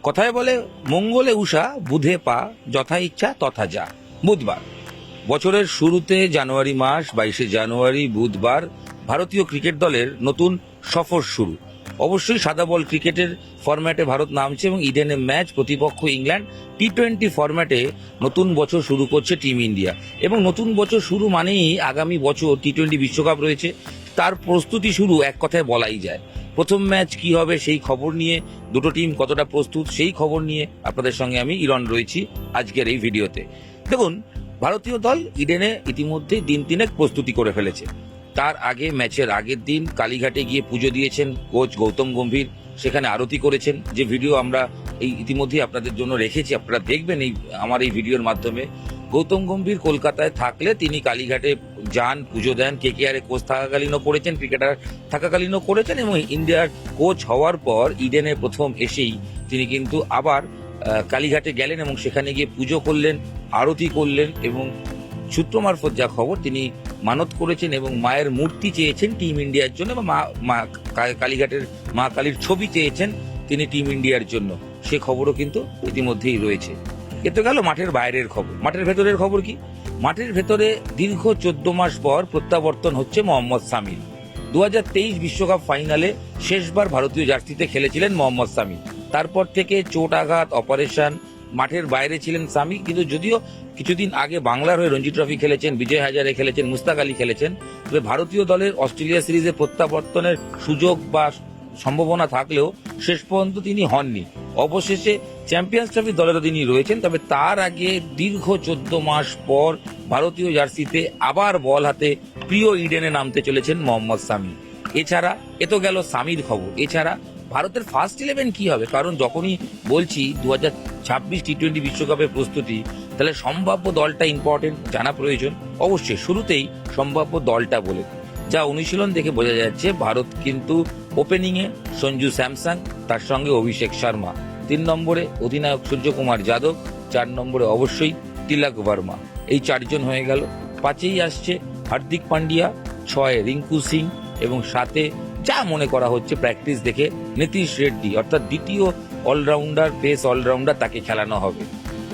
কথায় বলে মঙ্গলে উষা বুধে পা, যথা ইচ্ছা তথা যা। বুধবার, বছরের শুরুতে জানুয়ারি মাস 22শে জানুয়ারি বুধবার ভারতীয় ক্রিকেট দলের নতুন সফর শুরু। অবশ্যই সাদা বল ক্রিকেটের ফরম্যাটে ভারত নামছে এবং ইডেনে ম্যাচ, প্রতিপক্ষ ইংল্যান্ড। টি-20 ফরম্যাটে নতুন বছর শুরু করছে টিম ইন্ডিয়া এবং নতুন বছর শুরু মানেই আগামী বছর টি-20 বিশ্বকাপ রয়েছে, তার প্রস্তুতি শুরু এক কথায় বলাই যায়। প্রথম ম্যাচ কি হবে সেই খবর নিয়ে, দুটো টিম কতটা প্রস্তুত সেই খবর নিয়ে আপনাদের সঙ্গে আমি ইরন রয়েছি আজকের এই ভিডিওতে। দেখুন, ভারতীয় দল ইডেনে ইতিমধ্যে দিন তিনেক প্রস্তুতি করে ফেলেছে। তার আগে ম্যাচের আগের দিন কালীঘাটে গিয়ে পুজো দিয়েছেন কোচ গৌতম গম্ভীর, সেখানে আরতি করেছেন, যে ভিডিও আমরা এই ইতিমধ্যে আপনাদের জন্য রেখেছি, আপনারা দেখবেন এই আমার এই ভিডিওর মাধ্যমে। গৌতম গম্ভীর কলকাতায় থাকলে তিনি কালীঘাটে যান, পুজো দেন। কেকেআরে কোচ থাকাকালীনও করেছেন, ক্রিকেটার থাকাকালীনও করেছেন এবং ইন্ডিয়ার কোচ হওয়ার পর ইডেনে প্রথম এসেই তিনি কিন্তু আবার কালীঘাটে গেলেন এবং সেখানে গিয়ে পুজো করলেন, আরতি করলেন এবং সূত্র মারফত যা খবর তিনি মানত করেছেন এবং মায়ের মূর্তি চেয়েছেন টিম ইন্ডিয়ার জন্য, বা মা কালীঘাটের মা কালীর ছবি চেয়েছেন তিনি টিম ইন্ডিয়ার জন্য। সে খবরও কিন্তু ইতিমধ্যেই রয়েছে। এ তো গেল মাঠের বাইরের খবর। মাঠের ভেতরের খবর কি? মাঠের ভেতরে দীর্ঘ 14 মাস পর প্রত্যাবর্তন হচ্ছে মোহাম্মদ সামির। 2023 বিশ্বকাপ ফাইনালে শেষবার ভারতীয় জার্সিতে খেলেছিলেন মোহাম্মদ সামি। তারপর থেকে চোট আঘাত, অপারেশন, মাঠের বাইরে ছিলেন সামি। কিন্তু যদিও কিছুদিন আগে বাংলার হয়ে রঞ্জি ট্রফি খেলেছেন, বিজয় হাজারে খেলেছেন, মুস্তাক আলী খেলেছেন, তবে ভারতীয় দলের অস্ট্রেলিয়া সিরিজে প্রত্যাবর্তনের সুযোগ বা সম্ভাবনা থাকলেও শেষ পর্যন্ত তিনি হননি। অবশেষে চ্যাম্পিয়ন্স ট্রফি দলেরও তিনি রয়েছেন, তবে তার আগে দীর্ঘ 14 মাস পর ভারতীয় জার্সিতে আবার বল হাতে প্রিয় ইডেনে নামতে চলেছেন মোহাম্মদ সামি। এছাড়া এ তো গেল সামির খবর। এছাড়া ভারতের ফার্স্ট 11 কি হবে? কারণ যখনই বলছি 2026 টি-20 বিশ্বকাপের প্রস্তুতি, তাহলে সম্ভাব্য দলটা ইম্পর্টেন্ট, জানা প্রয়োজন। অবশ্যই শুরুতেই সম্ভাব্য দলটা বলে, যা অনুশীলন দেখে বোঝা যাচ্ছে ভারত কিন্তু ওপেনিংয়ে সঞ্জু স্যামসন, তার সঙ্গে অভিষেক শর্মা, 3 নম্বরে অধিনায়ক সূর্যকুমার যাদব, 4 নম্বরে অবশ্যই তিলক বর্মা। এই 4 জন হয়ে গেল। 5এই আসছে হার্দিক পান্ডিয়া, 6-এ রিঙ্কু সিং এবং 7-এ যা মনে করা হচ্ছে প্র্যাকটিস দেখে নীতিশ রেড্ডি, অর্থাৎ দ্বিতীয় অলরাউন্ডার, পেস অলরাউন্ডার, তাকে খেলানো হবে।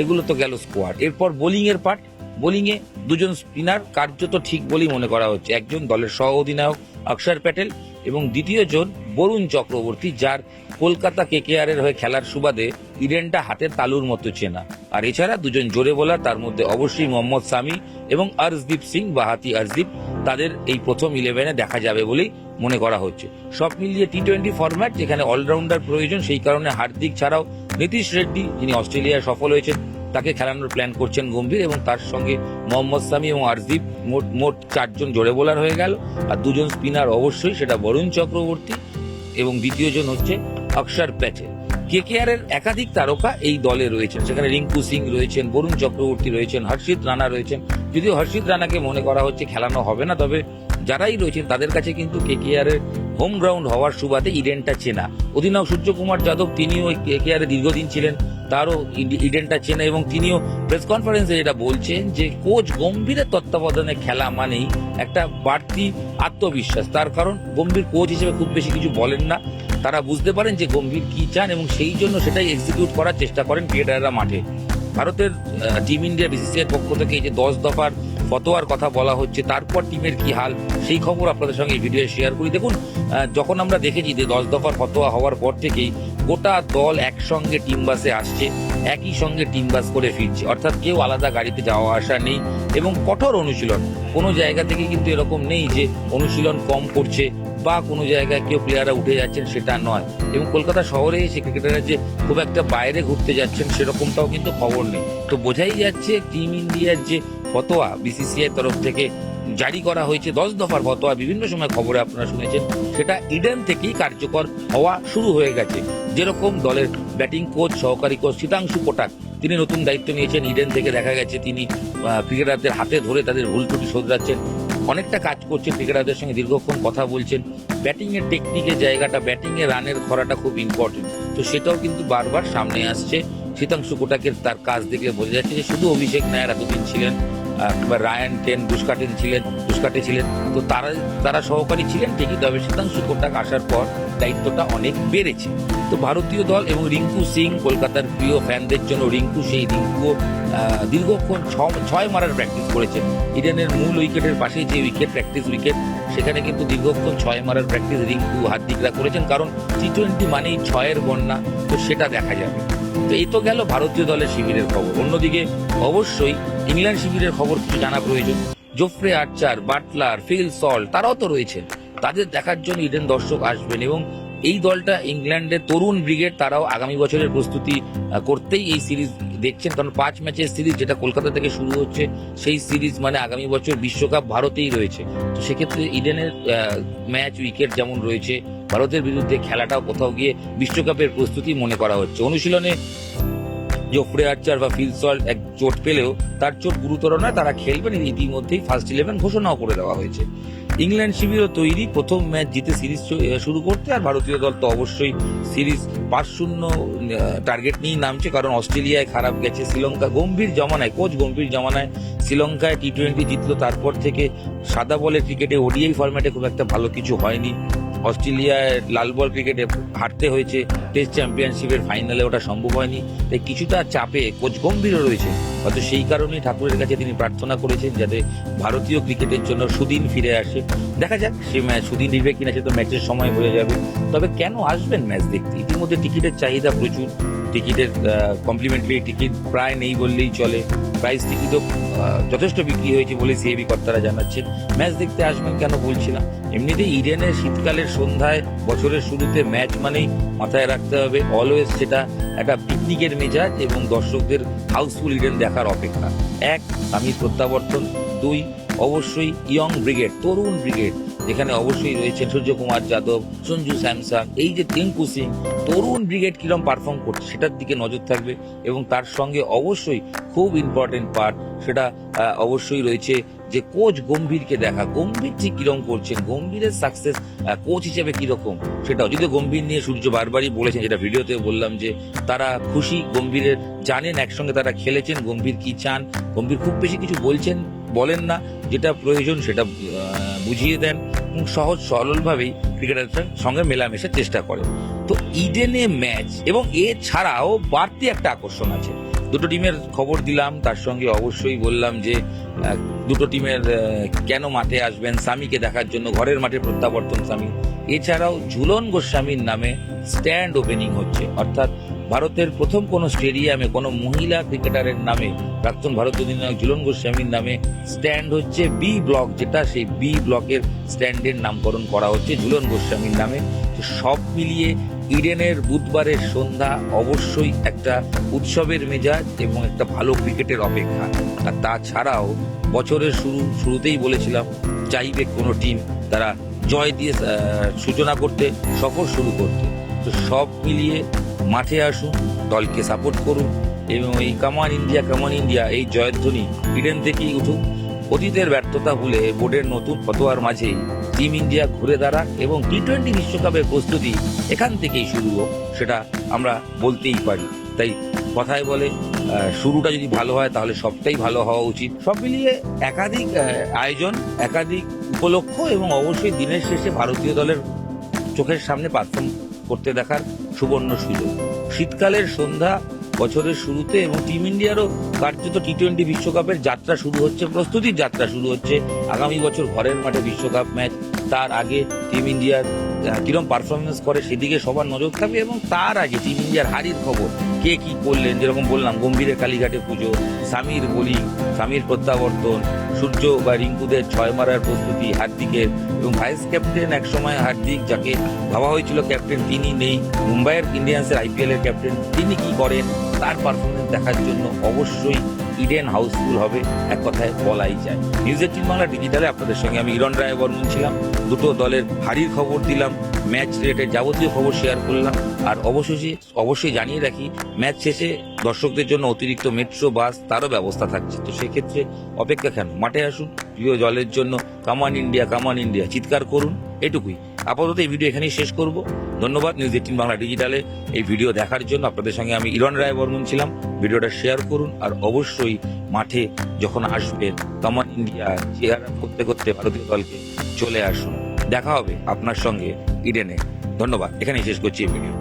এগুলো তো গেল স্কোয়াড। এরপর বোলিং এর পার্ট। বোলিংয়ে 2 জন স্পিনার কার্যত ঠিক বলেই মনে করা হচ্ছে। একজন দলের সহ অধিনায়ক অক্ষর প্যাটেল এবং দ্বিতীয় জন বরুণ চক্রবর্তী, যার কলকাতা কেকেআর এর হয়ে খেলার সুবাদে ইডেনটা হাতের তালুর মতো চেনা। আর এছাড়া 2 জন জোরে বোলার, তার মধ্যে অবশ্যই মোহাম্মদ সামি এবং অর্শদীপ সিং, বাহাতি অর্শদীপ, তাদের এই প্রথম 11-এ দেখা যাবে বলেই মনে করা হচ্ছে। সব মিলিয়ে টি-20 ফরম্যাট, যেখানে অলরাউন্ডার প্রয়োজন, সেই কারণে হার্দিক ছাড়াও নীতিশ রেড্ডি, যিনি অস্ট্রেলিয়ায় সফল হয়েছেন, তাকে খেলানোর প্ল্যান করছেন গম্ভীর এবং তার সঙ্গে মোহাম্মদ সামি এবং অর্শদীপ, মোট 4 জন জোরে বোলার হয়ে গেল। আর 2 জন স্পিনার অবশ্যই, সেটা বরুণ চক্রবর্তী এবং দ্বিতীয় জন হচ্ছে অক্ষর প্যাটেল। কেকেআর এর একাধিক তারকা এই দলে রয়েছেন, সেখানে রিঙ্কু সিং রয়েছেন, বরুণ চক্রবর্তী রয়েছেন, হর্ষিত রানা রয়েছেন। যদিও হর্ষিত রানাকে মনে করা হচ্ছে খেলানো হবে না, তবে যারাই রয়েছেন তাদের কাছে কিন্তু কেকেআর এর হোম গ্রাউন্ড হওয়ার সুবাদে ইডেনটা চেনা। অধিনায়ক সূর্যকুমার যাদব, তিনিও কেকেআর এ দীর্ঘদিন ছিলেন, তারও ইডেনটা চেনা এবং তিনিও প্রেস কনফারেন্সে যেটা বলছেন যে কোচ গম্ভীরের তত্ত্বাবধানে খেলা মানেই একটা বাড়তি আত্মবিশ্বাস। তার কারণ গম্ভীর কোচ হিসেবে খুব বেশি কিছু বলেন না, তারা বুঝতে পারেন যে গম্ভীর কি চান এবং সেই জন্য সেটাই এক্সিকিউট করার চেষ্টা করেন ক্রিকেটাররা মাঠে। ভারতের টিম ইন্ডিয়া বিসিসিআই পক্ষ থেকে এই যে 10 দফার ফতোয়ার কথা বলা হচ্ছে, তারপর টিমের কি হাল সেই খবর আপনাদের সঙ্গে এই ভিডিও শেয়ার করি। দেখুন, যখন আমরা দেখেছি যে 10 দফার ফতোয়া হওয়ার পর থেকেই গোটা দল একসঙ্গে টিম বাসে আসছে, একই সঙ্গে টিম বাস করে ফিরছে, অর্থাৎ কেউ আলাদা গাড়িতে যাওয়া আসা নেই এবং কঠোর অনুশীলন। কোনো জায়গা থেকে কিন্তু এরকম নেই যে অনুশীলন কম করছে বা কোনো জায়গায় কেউ প্লেয়াররা উঠে যাচ্ছেন, সেটা নয়। এবং কলকাতা শহরে এসে ক্রিকেটাররা যে খুব একটা বাইরে ঘুরতে যাচ্ছেন সেরকমটাও কিন্তু খবর নেই। তো বোঝাই যাচ্ছে টিম ইন্ডিয়ার যে ফতোয়া বিসিসিআই তরফ থেকে জারি করা হয়েছে, 10 দফার ফতোয়া, বিভিন্ন সময় খবরে আপনারা শুনেছেন, সেটা ইডেন থেকেই কার্যকর হওয়া শুরু হয়ে গেছে। যেরকম দলের ব্যাটিং কোচ, সহকারী কোচ শীতাংশু কোটাক, তিনি নতুন দায়িত্ব নিয়েছেন ইডেন থেকে, দেখা গেছে তিনি ক্রিকেটারদের হাতে ধরে তাদের ভুল ত্রুটি শোধরাচ্ছেন, অনেকটা কাজ করছেন, ক্রিকেটারদের সঙ্গে দীর্ঘক্ষণ কথা বলছেন। ব্যাটিং এর টেকনিকের জায়গাটা, ব্যাটিং এর রানের খরাটা খুব ইম্পর্টেন্ট, তো সেটাও কিন্তু বারবার সামনে আসছে। শীতাংশু কোটাকের তার কাজ দেখে বোঝা যাচ্ছে যে শুধু অভিষেক নায়ার এতদিন ছিলেন কিংবা রায়ান টেন দুষ্কাটে ছিলেন, তো তারা সহকারী ছিলেন ঠিকই, তবে শীতাংশু কোটাক আসার পর দায়িত্বটা অনেক বেড়েছে। তো ভারতীয় দল এবং রিঙ্কু সিং, কলকাতার প্রিয় ফ্যানদের জন্য রিঙ্কু দীর্ঘক্ষণ 6 মারার প্র্যাকটিস করেছেন। ইডেনের মূল উইকেটের পাশে যে প্র্যাকটিস উইকেট, সেখানে কিন্তু দীর্ঘক্ষণ 6 মারার প্র্যাকটিস রিঙ্কু হার্দিকরা করেছেন, কারণ টি-20 মানেই 6-এর বন্যা, তো সেটা দেখা যাবে। তো এই তো গেল ভারতীয় দলের শিবিরের খবর। অন্যদিকে অবশ্যই ইংল্যান্ড শিবিরের খবর কিছু জানা প্রয়োজন। জোফ্রে আর্চার, বাটলার, ফিল সল্ট তারাও তো রয়েছেন, তাদের দেখার জন্য ইডেন দর্শক আসবেন। এবং এই দলটা ইংল্যান্ডের তরুণ ব্রিগেড, তারাও আগামী বছরের প্রস্তুতি করতেই এই সিরিজ দেখছেন, কারণ 5 ম্যাচের সিরিজ যেটা কলকাতা থেকে শুরু হচ্ছে, সেই সিরিজ মানে আগামী বছর বিশ্বকাপ ভারতেই রয়েছে। তো সেক্ষেত্রে ইডেনের ম্যাচ উইকেট যেমন রয়েছে, ভারতের বিরুদ্ধে খেলাটাও কোথাও গিয়ে বিশ্বকাপের প্রস্তুতি মনে করা হচ্ছে। অনুশীলনে জোফ্রে আর্চার বা ফিল সল্ট এক চোট পেলেও তার চোট গুরুতর নয়, তারা খেলবেন। ইতিমধ্যেই ফার্স্ট 11 ঘোষণাও করে দেওয়া হয়েছে। ইংল্যান্ড শিবিরও তৈরি প্রথম ম্যাচ জিতে সিরিজ শুরু করতে, আর ভারতীয় দল তো অবশ্যই সিরিজ 5-0 টার্গেট নিয়েই নামছে, কারণ অস্ট্রেলিয়ায় খারাপ গেছে, শ্রীলঙ্কা কোচ গম্ভীর জমানায় শ্রীলঙ্কায় টি-20 জিতলো, তারপর থেকে সাদা বলের ক্রিকেটে ওডিআই ফরম্যাটে খুব একটা ভালো কিছু হয়নি। অস্ট্রেলিয়ায় লাল বল ক্রিকেটে হারতে হয়েছে, টেস্ট চ্যাম্পিয়নশিপের ফাইনালে ওটা সম্ভব হয়নি, তাই কিছুটা চাপে কোচ গম্ভীরও রয়েছে। হয়তো সেই কারণেই ঠাকুরের কাছে তিনি প্রার্থনা করেছেন যাতে ভারতীয় ক্রিকেটের জন্য সুদিন ফিরে আসে। দেখা যাক সে ম্যাচ সুদিন ফিরবে কিনা, সে তো ম্যাচের সময় হয়ে যাবে। তবে কেন আসবেন ম্যাচ দেখতে? ইতিমধ্যে টিকিটের চাহিদা প্রচুর, টিকিটের কমপ্লিমেন্টারি টিকিট প্রায় নেই বললেই চলে, প্রাইস টিকিটও যথেষ্ট বিক্রি হয়েছে বলে সিএবি কর্তারা জানাচ্ছেন। ম্যাচ দেখতে আসবেন কেন বলছি না, এমনিতেই ইডেনের শীতকালের সন্ধ্যায় বছরের শুরুতে ম্যাচ মানেই মাথায় রাখতে হবে অলওয়েজ সেটা একটা পিকনিকের মেজাজ এবং দর্শকদের হাউসফুল ইডেন দেখার অপেক্ষা। 1 স্বামীর প্রত্যাবর্তন, 2 অবশ্যই ইয়ং ব্রিগেড, তরুণ ব্রিগেড, যেখানে অবশ্যই রয়েছেন সূর্যকুমার যাদব, সঞ্জু স্যামসন, এই যে রিঙ্কু সিং, তরুণ ব্রিগেড কিরম পারফর্ম করছে সেটার দিকে নজর থাকবে। এবং তার সঙ্গে অবশ্যই খুব ইম্পর্টেন্ট পার্ট সেটা অবশ্যই রয়েছে যে কোচ গম্ভীরকে দেখা, গম্ভীর ঠিক কিরকম করছেন, গম্ভীরের সাকসেস কোচ হিসেবে কিরকম সেটাও। যদি গম্ভীর নিয়ে সূর্য বারবারই বলেছেন, যেটা ভিডিওতে বললাম, যে তারা খুশি গম্ভীরের, জানেন একসঙ্গে তারা খেলেছেন, গম্ভীর কি চান। গম্ভীর খুব বেশি কিছু বলেন না, যেটা প্রয়োজন সেটা বুঝিয়ে দেন এবং সহজ সরলভাবেই ক্রিকেটারদের সঙ্গে মেলামেশার চেষ্টা করেন। তো ইডেনে ম্যাচ এবং এছাড়াও বাড়তি একটা আকর্ষণ আছে। দুটো টিমের খবর দিলাম, তার সঙ্গে অবশ্যই বললাম যে দুটো টিমের কেন মাঠে আসবেন, সামিকে দেখার জন্য ঘরের মাঠে প্রত্যাবর্তন সামি। এছাড়াও ঝুলন গোস্বামীর নামে স্ট্যান্ড ওপেনিং হচ্ছে, অর্থাৎ ভারতের প্রথম কোনো স্টেডিয়ামে কোনো মহিলা ক্রিকেটারের নামে, প্রাক্তন ভারতীয় অধিনায়ক ঝুলন গোস্বামীর নামে স্ট্যান্ড হচ্ছে। বি ব্লক, যেটা সেই বি ব্লকের স্ট্যান্ডের নামকরণ করা হচ্ছে ঝুলন গোস্বামীর নামে। তো সব মিলিয়ে ইডেনের বুধবারের সন্ধ্যা অবশ্যই একটা উৎসবের মেজাজ এবং একটা ভালো ক্রিকেটের অপেক্ষা। আর তাছাড়াও বছরের শুরুতেই বলেছিলাম চাইবে কোনো টিম তারা জয় দিয়ে সূচনা করতে, সফর শুরু করতে। তো সব মিলিয়ে মাঠে আসুন, দলকে সাপোর্ট করুন এবং এই কামান ইন্ডিয়া এই জয়ধ্বনি ইডেন থেকেই উঠুক। অতীতের ব্যর্থতা ভুলে বোর্ডের নতুন ফতোয়ার মাঝেই টিম ইন্ডিয়া ঘুরে দাঁড়াক এবং টি-20 বিশ্বকাপের প্রস্তুতি এখান থেকেই শুরু হোক, সেটা আমরা বলতেই পারি। তাই কথায় বলে শুরুটা যদি ভালো হয় তাহলে সবটাই ভালো হওয়া উচিত। সব মিলিয়ে একাধিক আয়োজন, একাধিক উপলক্ষ এবং অবশ্যই দিনের শেষে ভারতীয় দলের চোখের সামনে পারফর্ম করতে দেখার সুবর্ণ সুযোগ। শীতকালের সন্ধ্যা বছরের শুরুতে এবং টিম ইন্ডিয়ারও কার্যত টি-20 বিশ্বকাপের যাত্রা শুরু হচ্ছে, প্রস্তুতির যাত্রা শুরু হচ্ছে। আগামী বছর ঘরের মাঠে বিশ্বকাপ ম্যাচ, তার আগে টিম ইন্ডিয়ার কিরম পারফরমেন্স করে সেদিকে সবার নজর থাকবে এবং তার আগে টিম ইন্ডিয়ার হারির খবর, কে কি করলেন, যেরকম বললাম গম্ভীরের কালীঘাটে পুজো, সামির বোলিং, সামির প্রত্যাবর্তন, সূর্য বা রিঙ্কুদের 6 মারার প্রস্তুতি, হার্দিকের এবং ভাইস ক্যাপ্টেন একসময় হার্দিক, যাকে ভাবা হয়েছিল ক্যাপ্টেন, তিনি নেই। মুম্বাইয়ের ইন্ডিয়ান্সের IPL এর ক্যাপ্টেন, তিনি কি করেন, তার পারফরমেন্স দেখার জন্য অবশ্যই ইডেন হাউসফুল হবে, এক কথায় বলাই যায়। নিউজ 18 বাংলা ডিজিটালে আপনাদের সঙ্গে আমি হিরণ রায় বর্মন ছিলাম। দুটো দলের হারির খবর দিলাম, ম্যাচ রিলেটেড যাবতীয় খবর শেয়ার করলাম। আর অবশ্যই জানিয়ে রাখি, ম্যাচ শেষে দর্শকদের জন্য অতিরিক্ত মেট্রো বাস তারও ব্যবস্থা থাকছে। তো সেক্ষেত্রে অপেক্ষা কেন, মাঠে আসুন, প্রিয় দলের জন্য কামান ইন্ডিয়া চিৎকার করুন, এটুকুই। আপাতত এই ভিডিও এখানেই শেষ করব। ধন্যবাদ নিউজ 18 বাংলা ডিজিটালে এই ভিডিও দেখার জন্য। আপনাদের সঙ্গে আমি ইরন রায় বর্মন ছিলাম। ভিডিওটা শেয়ার করুন, আর অবশ্যই মাঠে যখন আসবেন কমন ইন্ডিয়া চেয়ার করতে করতে ভারতীয় দলকে চলে আসুন। দেখা হবে আপনার সঙ্গে ইডেনে। ধন্যবাদ, এখানেই শেষ করছি এই ভিডিও।